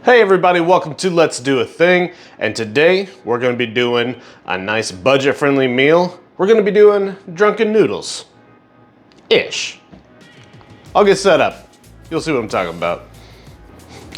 Hey everybody, welcome to Let's Do a Thing, and today we're going to be doing a nice budget-friendly meal. We're going to be doing drunken noodles. Ish. I'll get set up. You'll see what I'm talking about.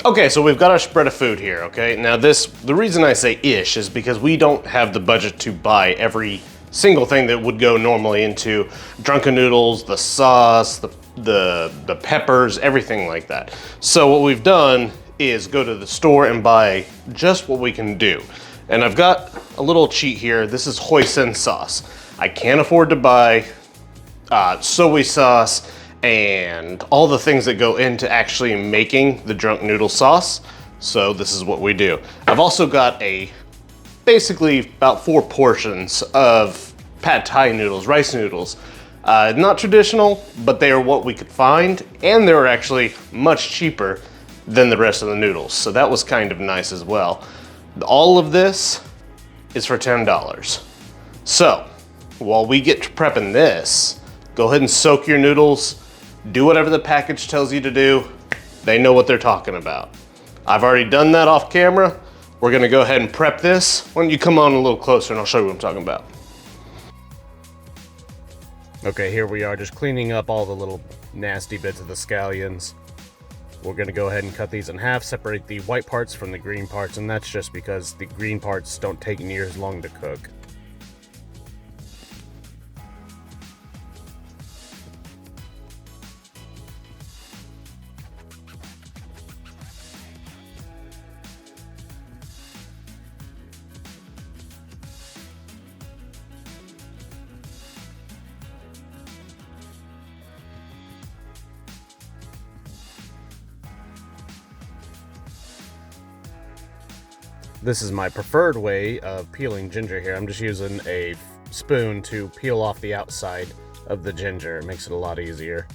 Okay, so we've got our spread of food here, okay? Now the reason I say ish is because we don't have the budget to buy every single thing that would go normally into drunken noodles, the sauce, the peppers, everything like that. So what we've done is go to the store and buy just what we can do. And I've got a little cheat here. This is Hoisin Sauce. I can't afford to buy soy sauce and all the things that go into actually making the drunk noodle sauce. So this is what we do. I've also got basically about 4 portions of pad thai noodles, rice noodles. Not traditional, but they are what we could find, and they were actually much cheaper than the rest of the noodles. So that was kind of nice as well. All of this is for $10. So while we get to prepping this, go ahead and soak your noodles, do whatever the package tells you to do. They know what they're talking about. I've already done that off camera. We're gonna go ahead and prep this. Why don't you come on a little closer and I'll show you what I'm talking about. Okay, here we are just cleaning up all the little nasty bits of the scallions. We're gonna go ahead and cut these in half, separate the white parts from the green parts, and that's just because the green parts don't take near as long to cook. This is my preferred way of peeling ginger here. I'm just using a spoon to peel off the outside of the ginger. It makes it a lot easier.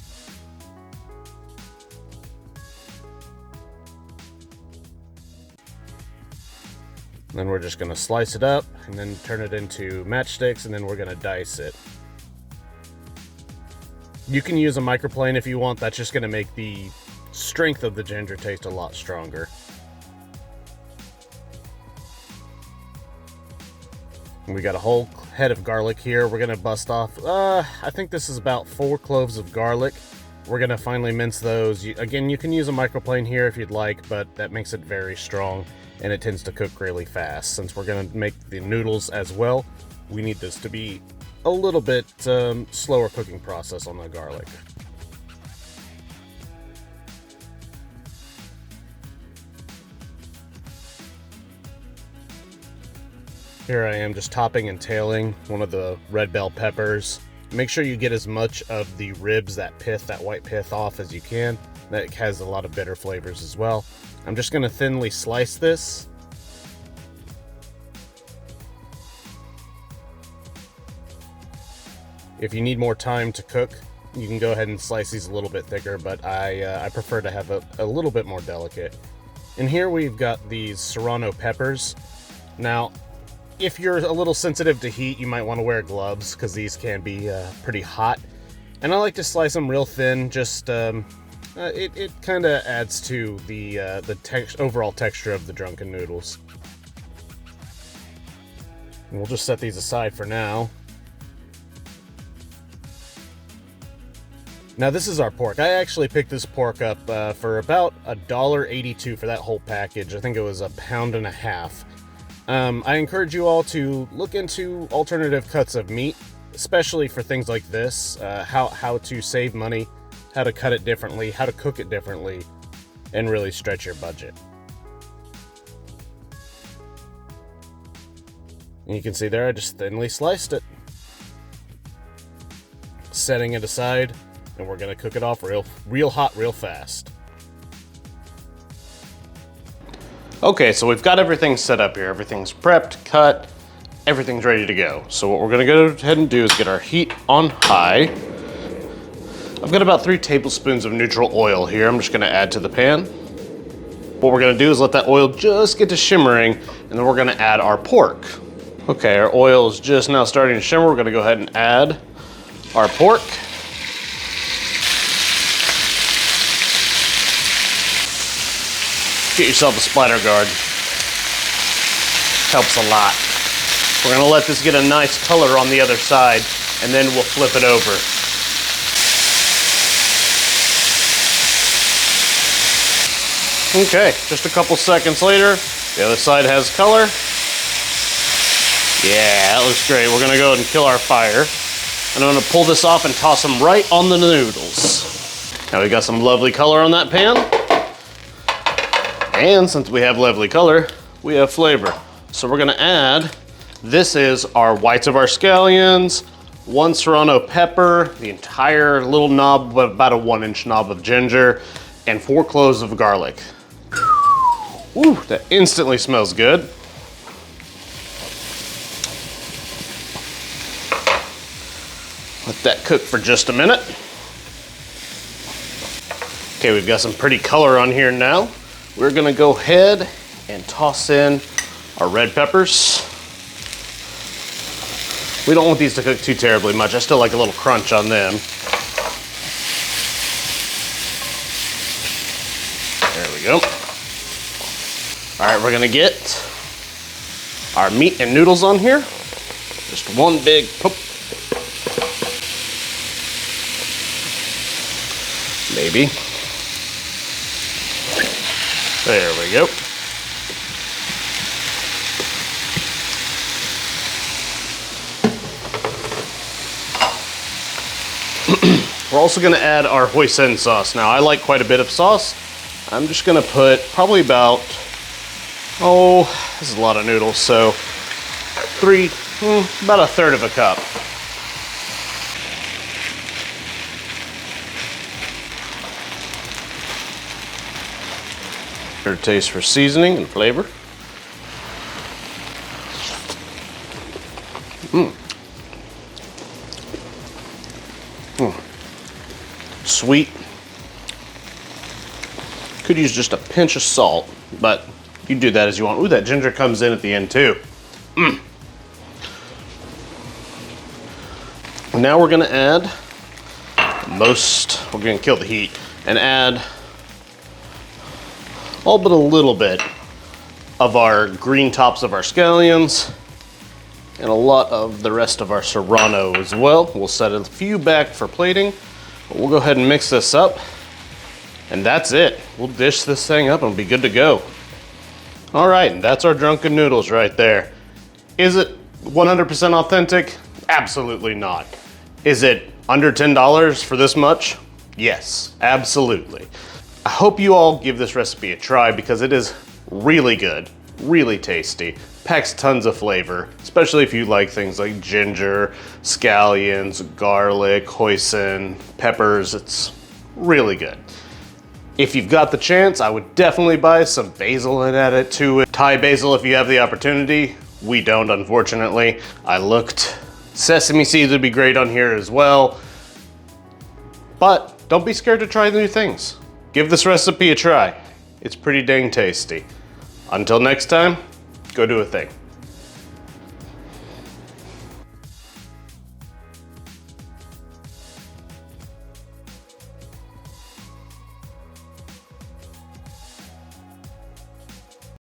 Then we're just gonna slice it up and then turn it into matchsticks, and then we're gonna dice it. You can use a microplane if you want. That's just gonna make the strength of the ginger taste a lot stronger. We got a whole head of garlic here. We're gonna bust off, I think this is about 4 cloves of garlic. We're gonna finely mince those. Again, you can use a microplane here if you'd like, but that makes it very strong and it tends to cook really fast. Since we're gonna make the noodles as well, we need this to be a little bit slower cooking process on the garlic. Here I am just topping and tailing one of the red bell peppers. Make sure you get as much of the ribs, that white pith off as you can. That has a lot of bitter flavors as well. I'm just gonna thinly slice this. If you need more time to cook, you can go ahead and slice these a little bit thicker, but I prefer to have a little bit more delicate. And here we've got these Serrano peppers. Now, if you're a little sensitive to heat, you might want to wear gloves because these can be pretty hot. And I like to slice them real thin. Just it kind of adds to the overall texture of the drunken noodles. And we'll just set these aside for now. Now this is our pork. I actually picked this pork up for about $1.82 for that whole package. I think it was 1.5 pounds. I encourage you all to look into alternative cuts of meat, especially for things like this, how to save money, how to cut it differently, how to cook it differently, and really stretch your budget. And you can see there, I just thinly sliced it. Setting it aside, and we're gonna cook it off real hot, real fast. Okay, so we've got everything set up here. Everything's prepped, cut, everything's ready to go. So what we're gonna go ahead and do is get our heat on high. I've got about 3 tablespoons of neutral oil here. I'm just gonna add to the pan. What we're gonna do is let that oil just get to shimmering, and then we're gonna add our pork. Okay, our oil is just now starting to shimmer. We're gonna go ahead and add our pork. Get yourself a splatter guard. Helps a lot. We're gonna let this get a nice color on the other side, and then we'll flip it over. Okay, just a couple seconds later, the other side has color. Yeah, that looks great. We're gonna go ahead and kill our fire. And I'm gonna pull this off and toss them right on the noodles. Now we got some lovely color on that pan. And since we have lovely color, we have flavor. So we're gonna add, this is our whites of our scallions, 1 serrano pepper, the entire little knob, about a 1-inch knob of ginger, and 4 cloves of garlic. Ooh, that instantly smells good. Let that cook for just a minute. Okay, we've got some pretty color on here now. We're gonna go ahead and toss in our red peppers. We don't want these to cook too terribly much. I still like a little crunch on them. There we go. All right, we're gonna get our meat and noodles on here. Just one big poop. Maybe. There we go. We're also gonna add our hoisin sauce. Now, I like quite a bit of sauce. I'm just gonna put probably about, this is a lot of noodles, so about a third of a cup. Third taste for seasoning and flavor. Sweet. Could use just a pinch of salt, but you do that as you want. Ooh, that ginger comes in at the end too. Now we're gonna add we're gonna kill the heat and add all but a little bit of our green tops of our scallions and a lot of the rest of our serrano as well. We'll set a few back for plating. But we'll go ahead and mix this up, and that's it. We'll dish this thing up and be good to go. All right, and that's our drunken noodles right there. Is it 100% authentic? Absolutely not. Is it under $10 for this much? Yes, absolutely. I hope you all give this recipe a try because it is really good, really tasty, packs tons of flavor, especially if you like things like ginger, scallions, garlic, hoisin, peppers. It's really good. If you've got the chance, I would definitely buy some basil and add it to it. Thai basil if you have the opportunity. We don't, unfortunately. I looked. Sesame seeds would be great on here as well. But don't be scared to try new things. Give this recipe a try. It's pretty dang tasty. Until next time, go do a thing.